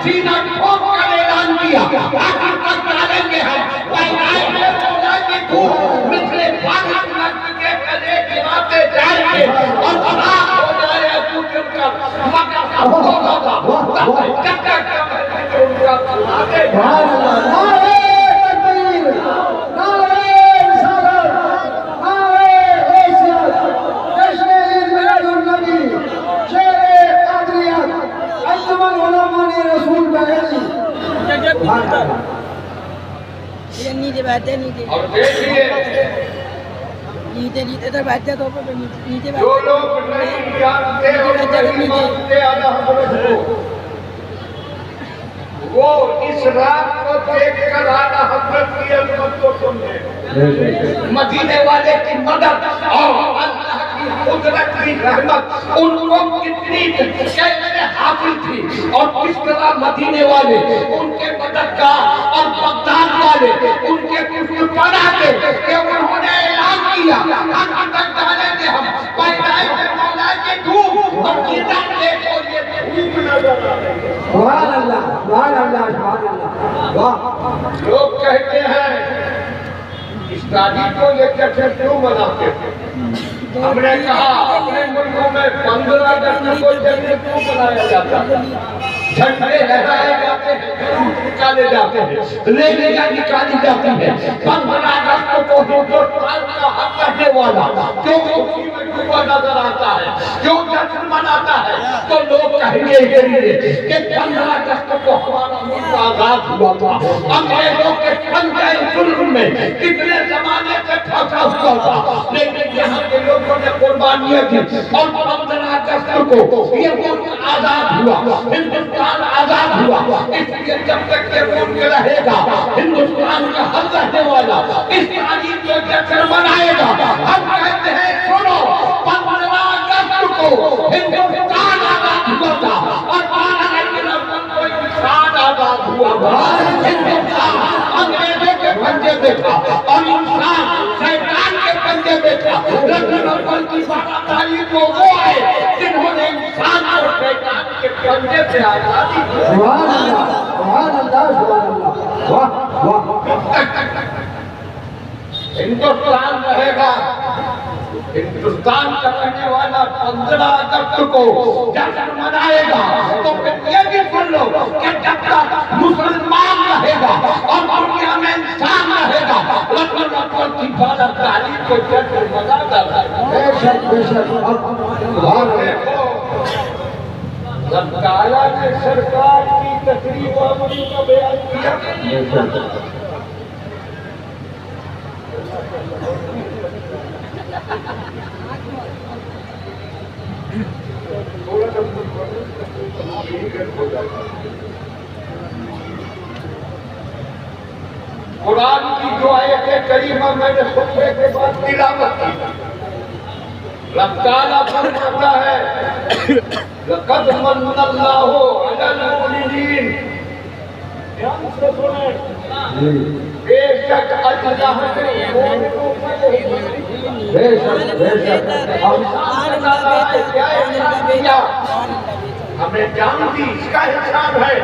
سینہ ٹھوک کر اعلان کیا آخر تک ڈالیں گے ہم پیدائش میں مولا کی دھوپ مثل بارش نقل کے کلے گراتے جائیں گے اور خراب ہو جائے تو جب کر مگر اب ہوگا تب جب تک ان کا آگے نعرہ تکبیر، نعرہ رسالت، نعرہ حیثیت، جشن عید میلاد النبی، شہر قادریت، انجمن علماء رسول بہنی۔ نیچے بیٹھے نیچے اور دیکھیے نیچے نیچے تو بیٹھے تو نیچے جو لوگ نہیں جانتے اور نہیں مانتے اعلیٰ حضرت کو وہ اس رات کو دیکھ کر اعلیٰ حضرت کی عظمت کو سمجھے مدینے والے کی مدد اور اللہ کی قدرت کی رحمت ان کو کتنی کیسے حاصل تھی اور کس طرح مدینے والے ان کے مددگار اور بغداد والے ان کے کچھ پڑا تھے کہ انہوں نے اعلان کیا ہم تک ڈالیں گے ہم پیدائش میں مولا کی دھوپ اور ادھر دیکھو یہ دھوپ نظر آ رہی ہے سبحان اللہ، سبحان اللہ، سبحان اللہ، واہ۔ لوگ کہتے ہیں اس تاریخ کو یہ جشن کیوں مناتے ہیں؟ ہم نے کہا اپنے ملکوں میں 15 اگست کو جشن کیوں منایا جاتا ہے؟ جھنڈے لہرائے جاتے ہیں، نکالے جاتے ہیں، ریلیاں نکالی جاتی ہیں۔ 15 اگست کو ہندوستان کا حق رہنے والا جو خوشی میں ڈوبا نظر آتا ہے، جو جشن مناتا ہے، تو لوگ کہیں گے کہ 15 اگست کو ہمارا ملک آزاد ہوا تھا۔ انگریزوں کے پنجے ظلم میں کتنے زمانے سے پھنسا ہوا تھا، لیکن یہاں کے لوگوں نے قربانیاں دی اور 15 اگست کو یہ ملک آزاد ہوا، ہندوستان آزاد ہوا۔ اس لیے جب تک یہ ملک رہے گا ہندوستان کا حق رہنے والا اس تاریخ کو جشن منائے گا۔ ہم کہتے ہیں سنو 15 اگست کو ہندوستان آزاد ہوا تھا اور 12 کو انسان آزاد ہوا تھا۔ ہندوستان انگریزوں کے پنجے میں تھا اور انسان شیطان کے پنجے میں تھا۔ لیکن اول کی 12 تاریخ کو وہ آئے جنہوں نے انسان اور شیطان کے پنجے سے آزادی دی۔ سبحان اللہ، سبحان اللہ، سبحان اللہ، واہ واہ۔ ہندوستان رہے گا، ہندوستان کا رہنے والا 15 اگست کو جشن منائے گا، تو پھر یہ بھی سن لو کہ جب تک مسلمان رہے گا اور دنیا میں انسان رہے گا رسول اکبر کی 12 تاریخ کو جشن مناتا رہے بے شک، بے شک، سبحان اللہ۔ رب تعالیٰ نے سرکار کی تقریب آمدی کا بیان کیا۔ قرآن کی جو آیت کریمہ میں نے خطبے کے بعد تلاوت کی، رب تعالیٰ فرماتا ہے لَقَدْ مَنَّ اللَّهُ عَلَى الْمُؤْمِنِينَ، دھیان سے سنیں، بے شک اللہ نے مومنوں پر بے شک، بے شک، ہمیں جان دی اس کا احسان ہے،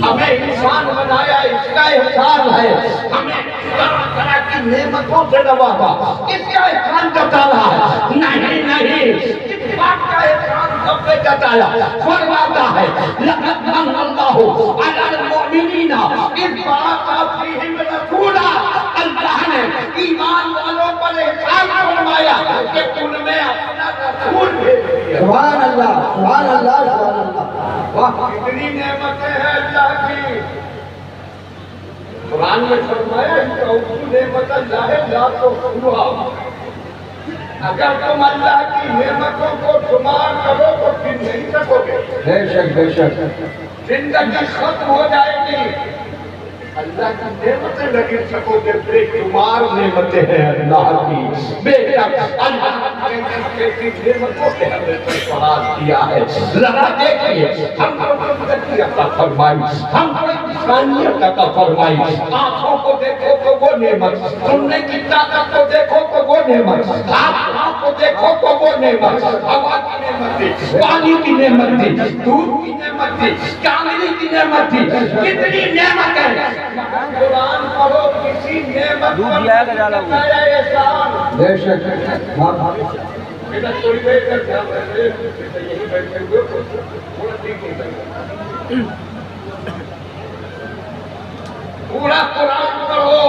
ہمیں انسان بنایا اس کا احسان ہے، ہمیں طرح طرح کی نعمتوں سے نوازا اس کا احسان جتا رہا ہے۔ نہیں اس بات کا احسان سب نے جتایا، فرماتا ہے لَقَدْ مَنَّ اللَّهُ عَلَى الْمُؤْمِنِينَ إِذْ بَعَثَ فِيهِمْ رَسُولًا، اللہ نے ایمان والوں پر احسان فرمایا کہ ان میں اپنا رسول بھیج دیا۔ سبحان اللہ، سبحان اللہ، سبحان اللہ، واہ۔ اتنی نعمتیں ہیں اللہ کی۔ قرآن میں فرمایا نعمت اللہ لا تحصوها، اگر تم اللہ کی نعمتوں کو شمار کرو تو گن نہیں سکو گے، بے شک، بے شک، زندگی ختم ہو جائے گی۔ اللہ کی نعمتیں نہ گن سکو گے، بے شمار نعمتیں ہیں اللہ کی۔ بے شک اللہ کی نعمتوں کے ہمیں سرفراز کیا ہے۔ ذرا دیکھیے ہم کو زندگی عطا فرمائی، ہم کو انسانیت عطا فرمائی۔ آنکھوں کو دیکھو تو وہ نعمت, سننے کی طاقت کو دیکھو تو وہ نعمت, ہاتھ کو دیکھو تو وہ نعمت, ہوا کی نعمت تھی, پانی کی نعمت تھی, دودھ کی نعمت تھی, چاندنی کی نعمت تھی, کتنی نعمت ہے. قرآن پڑھو, کسی نعمت کا بتایا احسان. بے شک بیٹا تھوڑی دیر تک دھیان رکھے, یہی بیٹھے ہوئے پورا ٹھیک ہو جائے گا. پورا قرآن پڑھو,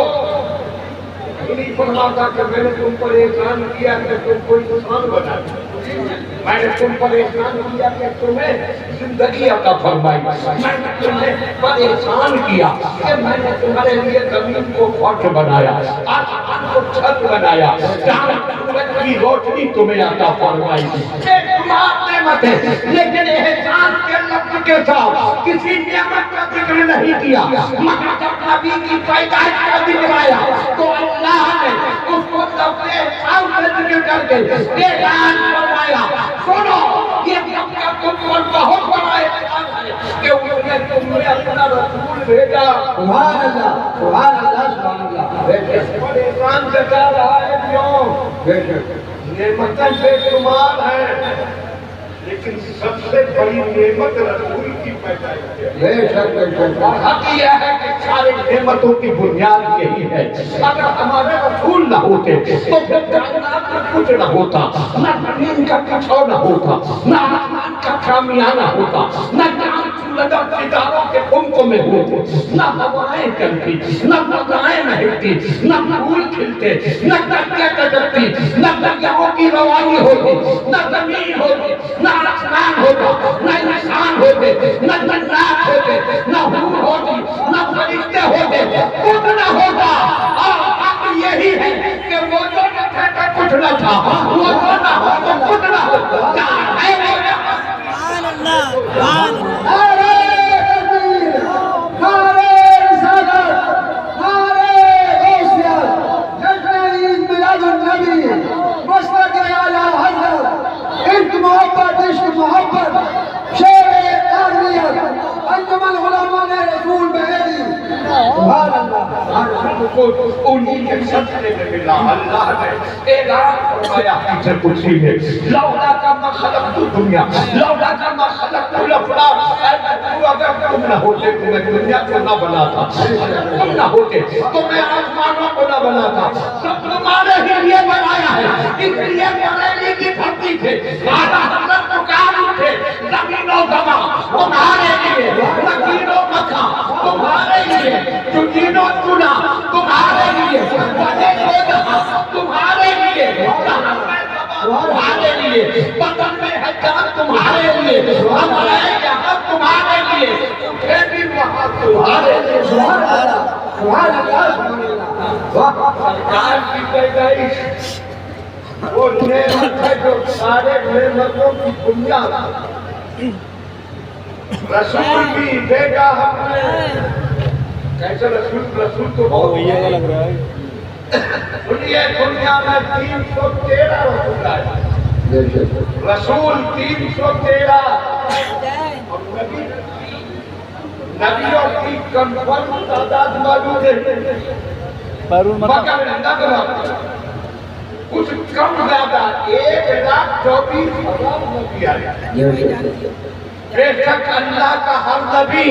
نہیں فرماتا کہ میں نے تم پر احسان کیا کہ تم کو انسان بنا دیا, میں نے تم پر احسان کیا کہ تمہیں زندگی عطا فرمائی, میں نے تمہیں پر احسان کیا کہ میں نے تمہارے لیے زمین کو فرش بنایا, آسمان کو چھت بنایا, چاند سورج کی روشنی تمہیں عطا فرمائی. یہ تمام نعمت ہے, لیکن احسان کے لفظ کے ساتھ کسی نعمت کا ذکر نہیں کیا. مگر جب نبی کی پیدائش کا ذکر آیا تو اللہ نے اس کو لفظ احسان سے ذکر کر کے اعلان فرمایا, سنو یہ کا تم پر بہت بڑا احسان ہے کہ اس نے تم نے اپنا رسول بھیجا. سبحان اللہ سبحان اللہ سبحان اللہ. پر احسان جتا رہا ہے کیوں؟ بے شک نعمتیں بے شمار ہیں, لیکن سب سے بڑی نعمت رسول کی پیدائش ہے. بے شک بے شک. اور حق یہ ہے کہ سارے نعمتوں کی بنیاد یہی ہے. اگر ہمارے رسول نہ ہوتے تو پھر کائنات میں کچھ نہ ہوتا, نہ زمین کا کچھ نہ ہوتا, نہ آسمان کا خامیانہ ہوتا, نہ چاند سورج اور ستاروں کے کمکم میں ہوتے, نہ ہوائیں چلتی, نہ فضائیں مہکتی, نہ پھول کھلتے, نہ دریا گزرتی, نہ دریاؤں کی روانی ہوتی, نہ زمین ہوتی, نہ آسمان ہوتا, نہ انسان ہوتے, نہ جنات ہوتے, نہ حور ہوتی, نہ فرشتے ہوتے, کچھ نہ ہوتا. اور حق یہی ہے کہ وہ جو نہ تھے تو کچھ نہ تھا, وہ جو نہ ہو تو کچھ نہ ہو. کیا ہے وہ سبحان اللہ سبحان اللہ. نعرہ تکبیر, نعرہ رسالت, نعرہ غوثیت, جشن عید میلاد النبی, مسلک اعلیٰ حضرت, عشق محبت عشق محبت, شیر قادریت, انجمن علماء رسول بہیری. سبحان اللہ سبحان اللہ. کو انہی کے صدقے میں ملا. اللہ نے اعلان فرمایا حدیث قدسی میں, لولا کا ما خلقت الدنیا, لولا کا ما خلقت الافلاک, اگر تم نہ ہوتے تو میں دنیا کو نہ بناتا, تم نہ ہوتے تو میں آسمانوں کو نہ بناتا. سب تمہارے ہی لیے بنایا ہے, اس لیے بریلی کی دھرتی تھے, آدھا حضرت پکار اٹھے, زمین و زمان تمہارے لیے, مکین و مکان تمہارے لیے, چنین و چنا تمہارے لیے, بڑے و جہاں تمہارے لیے, تمہارے لیے, بدن میں ہے جان تمہارے لیے, ہمارے یہاں تمہارے لیے, پھر بھی وہاں تمہارے لیے. سبحان اللہ سبحان اللہ سبحان اللہ. واہ سرکار کی پیدائش وہ نعمت ہے جو سارے نعمتوں کی بنیاد ہے. رسول بھی بھیجا ہم نے. کیسے رسول تو بہت لگ رہا ہے. سنیے, دنیا میں 313 رسول آئے, بے شک رسول 313, اور نبیوں کی کنفرم تعداد معلوم ہے, مگر نگر کچھ کم زیادہ 1,24,000 نبی آئے. بے شک اللہ کا ہر نبی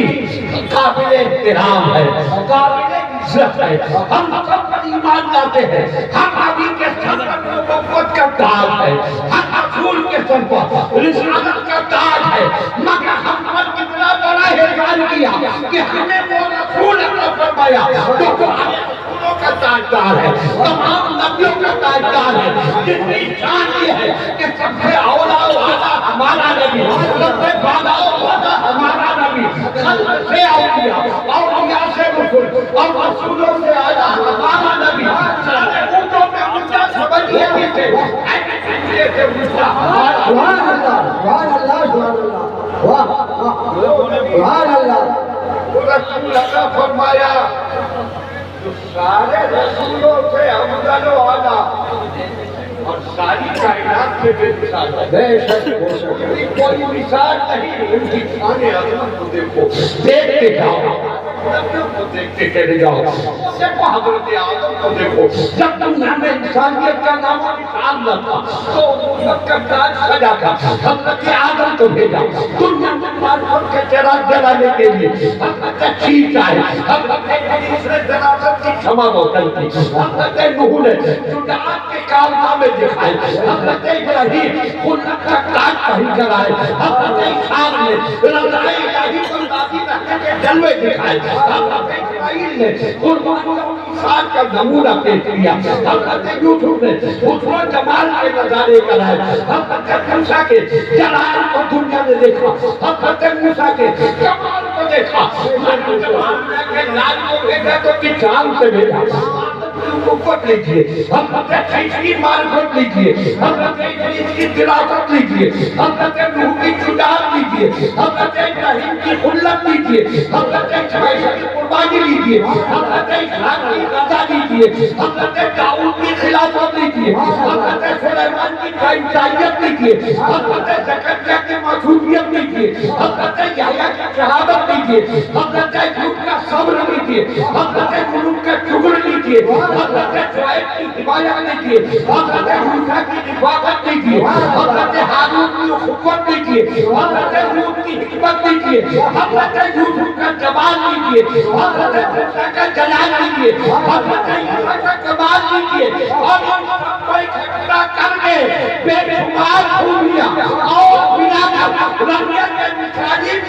قابل احترام ہے, قابل عزت ہے. ہم سب پر ایمان لاتے ہیں, ہر نبی کے سر پر نبوت کا تاج ہے, ہر رسول کے سر پر رسالت کا تاج ہے. مگر ہم پر کتنا بڑا احسان کیا کہ ہمیں وہ رسول عطا فرمایا جو تمہارے رسولوں کا تاجدار ہے, تمام نبیوں کا تاجدار ہے. جتنی شان یہ ہے کہ سب سے اولا والا ہمارا نبی, سب سے بالا والا ہمارا نبی, خلق سے اولیاء, اولیاء سے رسول, اور رسولوں سے آیا ہمارا نبی. سارے اونٹوں میں اونچا سمجھیے بھی تھے, ایسے اونچا سبحان اللہ سبحان اللہ سبحان اللہ. واہ واہ سبحان اللہ. وہ رسول عطا فرمایا جو سارے رسولوں سے افضل و اعلیٰ اور ساری کائنات سے بے مثال ہے. بے شک بے شک. کوئی مثال نہیں, ان کی شان عظمت کو دیکھو, دیکھتے جاؤ. نبیوں کو دیکھتے چلے جاؤ. دیکھو حضرت آدم کو دیکھو. جب دنیا میں انسانیت کا نام و نشان نہ تھا تو امت کا تاج سجا تھا. حضرت آدم کو بھیجا دنیا میں معرفت کے چراغ جلانے کے لیے. حضرت شیش آئے. حضرت ابلیس نے جنازت کی شمع روشن کی. حضرت نوح نے شجاعت کے کارنامے دکھائے. حضرت ابراہیم خلت کا تاج پہن کر آئے. حضرت اسحاق نے رضائے الہی پر باقی رہنے کے جلوے دکھائے. حضرت اسماعیل نے قربانی انصاف کا نمونہ پیش کیا. حضرت یوسف نے حسن و جمال کے نظارے کرائے. حضرت موسیٰ کے جلال کو دنیا نے دیکھا. حضرت موسیٰ کے جمال کو دیکھا. لال کو بھیجا تو کسان سے بھیجا. حکومت لیجئے. حضرت عیسی کی معرفت لیجئے. حضرت ابلیس کی دراست لیجئے. حضرت نوح کی شجاعت لیجئے. حضرت ابراہیم کی خلت لیجئے. حضرت اسماعیل کی قربانی لیجئے. حضرت اسحاق کی رضا لیجئے. حضرت داؤد کی خلافت لیجئے. حضرت سلیمان کی باعثیت لیجئے. حضرت زکریا کی معصومیت لیجئے. حضرت یحییٰ کی شہادت لیجئے. حضرت ایوب کا صبر لیجئے. حضرت ملوک کا شکر لیجئے. حضرت شعیب کی حمایت لیجئے. حضرت موسیٰ کی رفاقت لیجئے. حضرت ہارون کی اخوت لیجئے. حضرت لوط کی حکمت لیجئے. حضرت یوسف کا جمال لیجئے. حضرت موسیٰ کا جلال لیجئے. حضرت عیسیٰ کا کمال لیجئے. اور ان سب کو اکٹھا کر کے بے شمار خوبیاں اور بنا کر رحمت کے مثالی